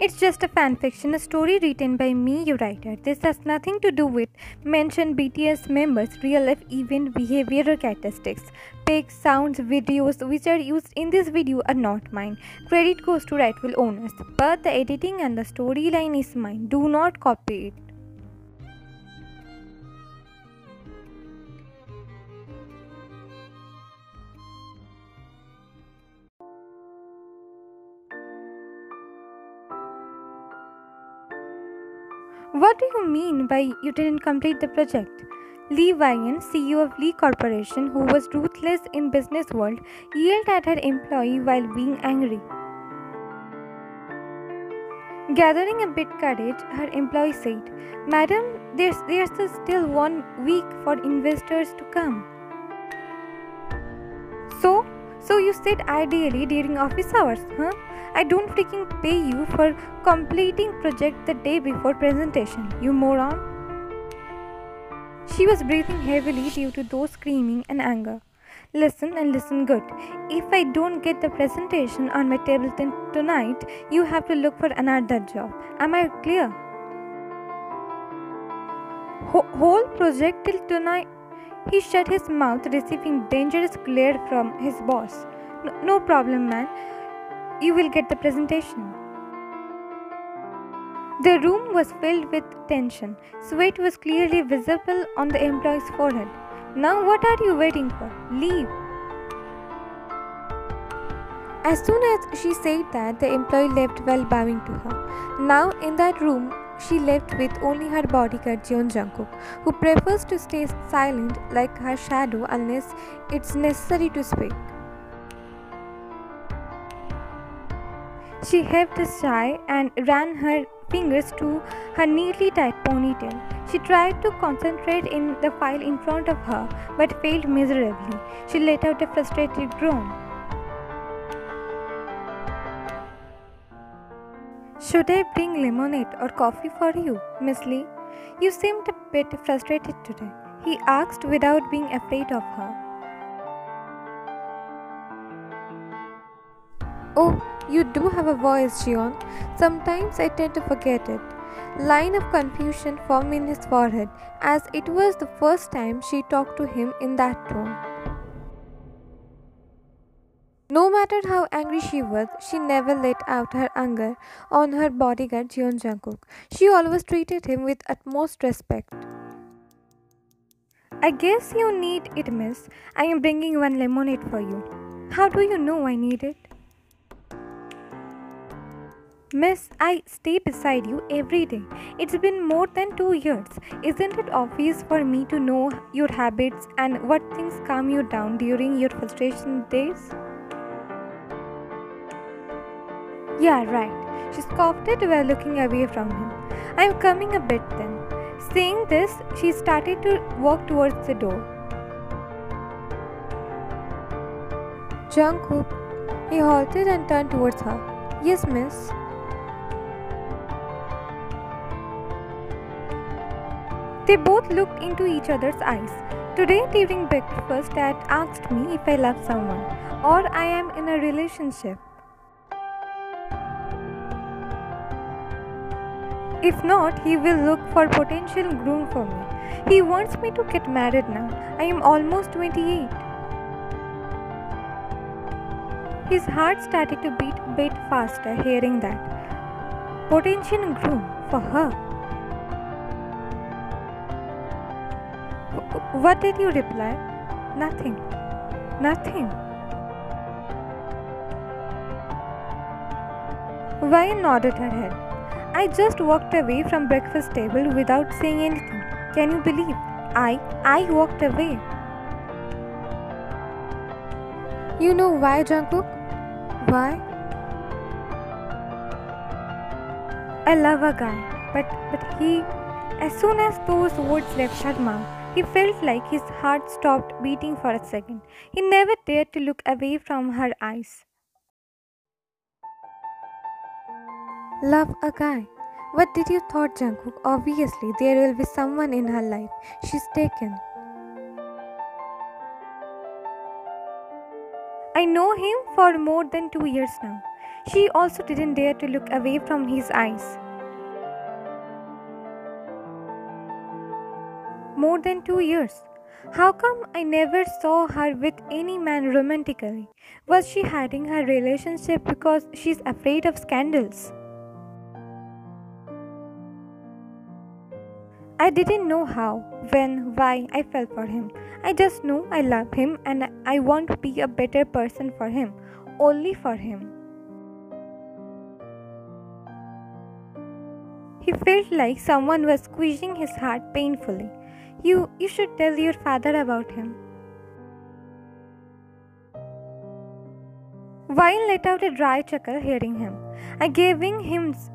It's just a fanfiction, a story written by me, your writer. This has nothing to do with mentioned BTS members' real life event behavioral characteristics. Pics, sounds, videos which are used in this video are not mine. Credit goes to rightful owners, but the editing and the storyline is mine. Do not copy it. What do you mean by you didn't complete the project? Lee Wyan, CEO of Lee Corporation, who was ruthless in business world, yelled at her employee while being angry. Gathering a bit courage, her employee said, "Madam, there's still 1 week for investors to come." So you said ideally during office hours, huh? I don't freaking pay you for completing project the day before presentation, you moron. She was breathing heavily due to those screaming and anger. Listen and listen good. If I don't get the presentation on my table tonight, you have to look for another job. Am I clear? Whole project till tonight? He shut his mouth, receiving dangerous glare from his boss. No problem, man. You will get the presentation. The room was filled with tension. Sweat was clearly visible on the employee's forehead. Now what are you waiting for? Leave. As soon as she said that, the employee left while bowing to her. Now in that room, she left with only her bodyguard Jungkook, who prefers to stay silent like her shadow unless it's necessary to speak. She heaved a sigh and ran her fingers to her neatly tied ponytail. She tried to concentrate in the file in front of her, but failed miserably. She let out a frustrated groan. "Should I bring lemonade or coffee for you, Miss Lee? You seemed a bit frustrated today," he asked without being afraid of her. "Oh, you do have a voice, Jeon. Sometimes I tend to forget it." Line of confusion formed in his forehead, as it was the first time she talked to him in that tone. No matter how angry she was, she never let out her anger on her bodyguard Jungkook. She always treated him with utmost respect. "I guess you need it, miss. I am bringing one lemonade for you." "How do you know I need it?" "Miss, I stay beside you every day. It's been more than 2 years. Isn't it obvious for me to know your habits and what things calm you down during your frustration days?" "Yeah, right," she scoffed it while looking away from him. "I'm coming a bit then." Saying this, she started to walk towards the door. "Jungkook," he halted and turned towards her. "Yes, miss." They both looked into each other's eyes. Today during breakfast, Dad asked me if I love someone or I am in a relationship. If not, he will look for potential groom for me. He wants me to get married now. I am almost 28. His heart started to beat a bit faster hearing that. Potential groom for her. What did you reply? "Nothing. Nothing." Ryan nodded her head. "I just walked away from breakfast table without saying anything. Can you believe? I walked away." "You know why, Jungkook?" "Why?" "I love a guy, but he..." As soon as those words left her mouth, he felt like his heart stopped beating for a second. He never dared to look away from her eyes. Love a guy? What did you thought, Jungkook? Obviously, there will be someone in her life. She's taken. I know him for more than 2 years now. She also didn't dare to look away from his eyes. More than 2 years. How come I never saw her with any man romantically? Was she hiding her relationship because she's afraid of scandals? I didn't know how, when, why I fell for him. I just know I love him and I want to be a better person for him, only for him. He felt like someone was squeezing his heart painfully. You should tell your father about him. Vine let out a dry chuckle hearing him. I gave him hints,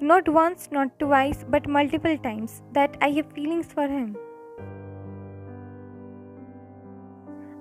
not once, not twice, but multiple times, that I have feelings for him.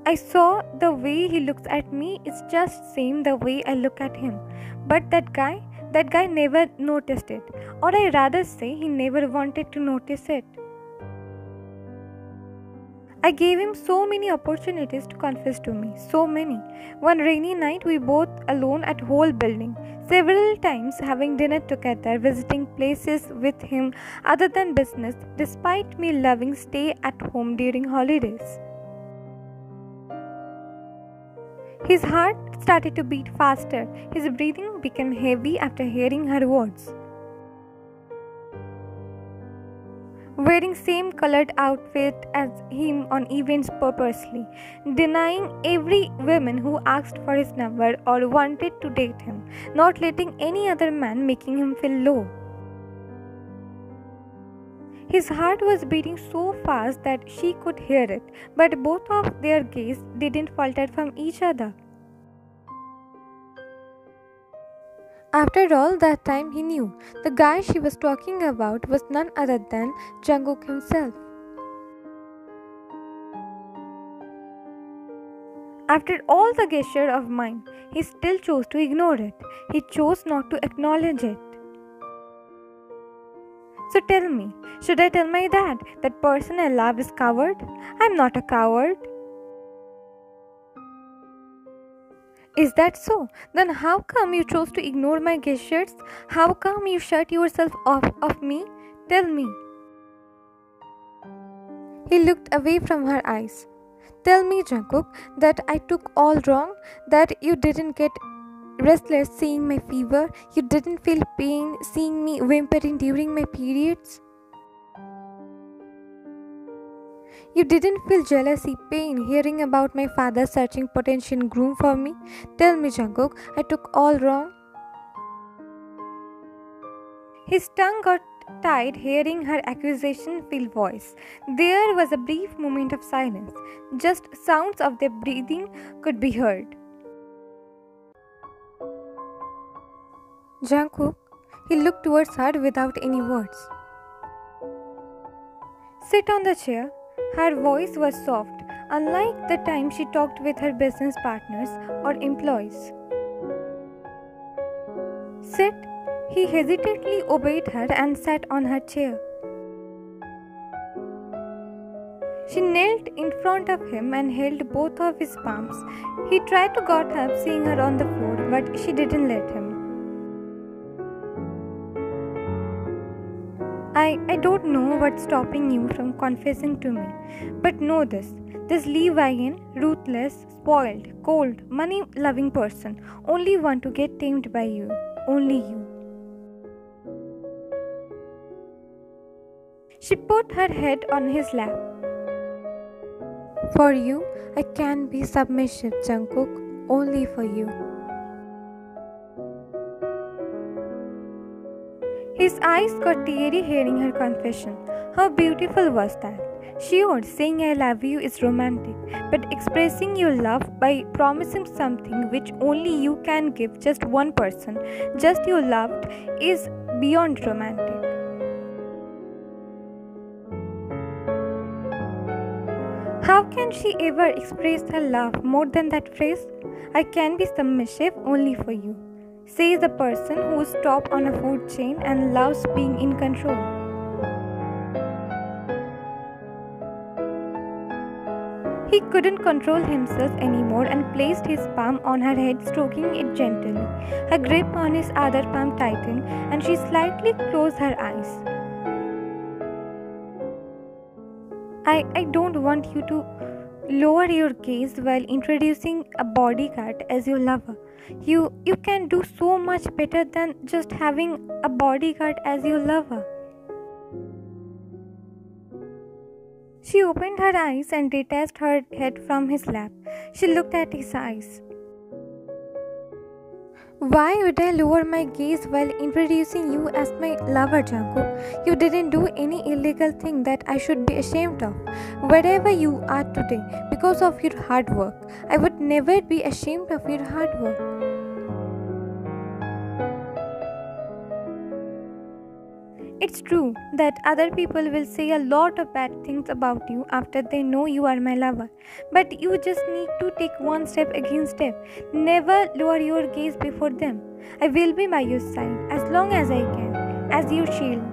I saw the way he looks at me is just same the way I look at him. But that guy never noticed it. Or I rather say he never wanted to notice it. I gave him so many opportunities to confess to me, so many. One rainy night we both alone at whole building, several times having dinner together, visiting places with him other than business, despite me loving stay at home during holidays. His heart started to beat faster, his breathing became heavy after hearing her words. Wearing same colored outfit as him on events purposely, denying every woman who asked for his number or wanted to date him, not letting any other man making him feel low. His heart was beating so fast that she could hear it, but both of their gaze didn't falter from each other. After all that time he knew, the guy she was talking about was none other than Jungkook himself. After all the gesture of mine, he still chose to ignore it. He chose not to acknowledge it. So tell me, should I tell my dad that person I love is coward? I'm not a coward. Is that so? Then how come you chose to ignore my gestures? How come you shut yourself off of me? Tell me. He looked away from her eyes. Tell me, Jungkook, that I took all wrong, that you didn't get restless seeing my fever, you didn't feel pain seeing me whimpering during my periods. You didn't feel jealousy, pain, hearing about my father searching potential groom for me? Tell me, Jungkook, I took all wrong? His tongue got tied hearing her accusation-filled voice. There was a brief moment of silence. Just sounds of their breathing could be heard. Jungkook, he looked towards her without any words. Sit on the chair. Her voice was soft, unlike the time she talked with her business partners or employees. Sit. He hesitantly obeyed her and sat on her chair. She knelt in front of him and held both of his palms. He tried to get up, seeing her on the floor, but she didn't let him. I don't know what's stopping you from confessing to me, but know this Levian, ruthless, spoiled, cold, money-loving person only want to get tamed by you, only you. She put her head on his lap. For you, I can be submissive, Jungkook, only for you. His eyes got teary hearing her confession. How beautiful was that? Sure, saying I love you is romantic, but expressing your love by promising something which only you can give just one person, just you loved, is beyond romantic. How can she ever express her love more than that phrase? I can be submissive only for you, says the person who's top on a food chain and loves being in control. He couldn't control himself anymore and placed his palm on her head, stroking it gently. Her grip on his other palm tightened, and she slightly closed her eyes. I don't want you to lower your gaze while introducing a bodyguard as your lover. You can do so much better than just having a bodyguard as your lover. She opened her eyes and detached her head from his lap. She looked at his eyes. Why would I lower my gaze while introducing you as my lover, Jungkook? You didn't do any illegal thing that I should be ashamed of. Wherever you are today, because of your hard work, I would never be ashamed of your hard work. It's true that other people will say a lot of bad things about you after they know you are my lover. But you just need to take one step against step. Never lower your gaze before them. I will be by your side as long as I can, as your shield.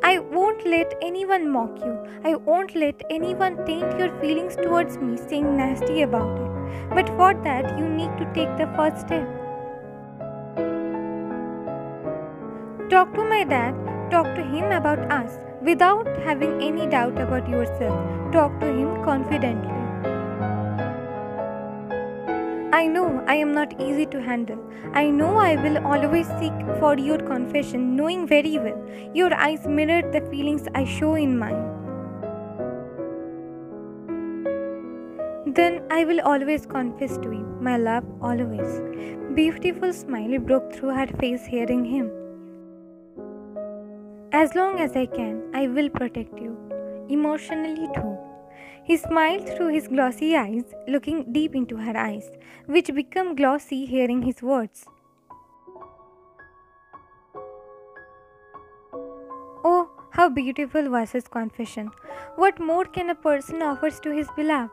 I won't let anyone mock you. I won't let anyone taint your feelings towards me, saying nasty about it. But for that, you need to take the first step. Talk to my dad, talk to him about us, without having any doubt about yourself. Talk to him confidently. I know I am not easy to handle. I know I will always seek for your confession, knowing very well your eyes mirror the feelings I show in mine. Then I will always confess to you, my love, always. Beautiful smile broke through her face hearing him. As long as I can, I will protect you, emotionally too. He smiled through his glossy eyes, looking deep into her eyes, which became glossy hearing his words. Oh, how beautiful was his confession. What more can a person offer to his beloved?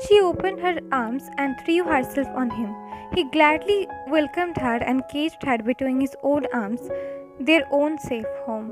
She opened her arms and threw herself on him. He gladly welcomed her and caged her between his own arms, their own safe home.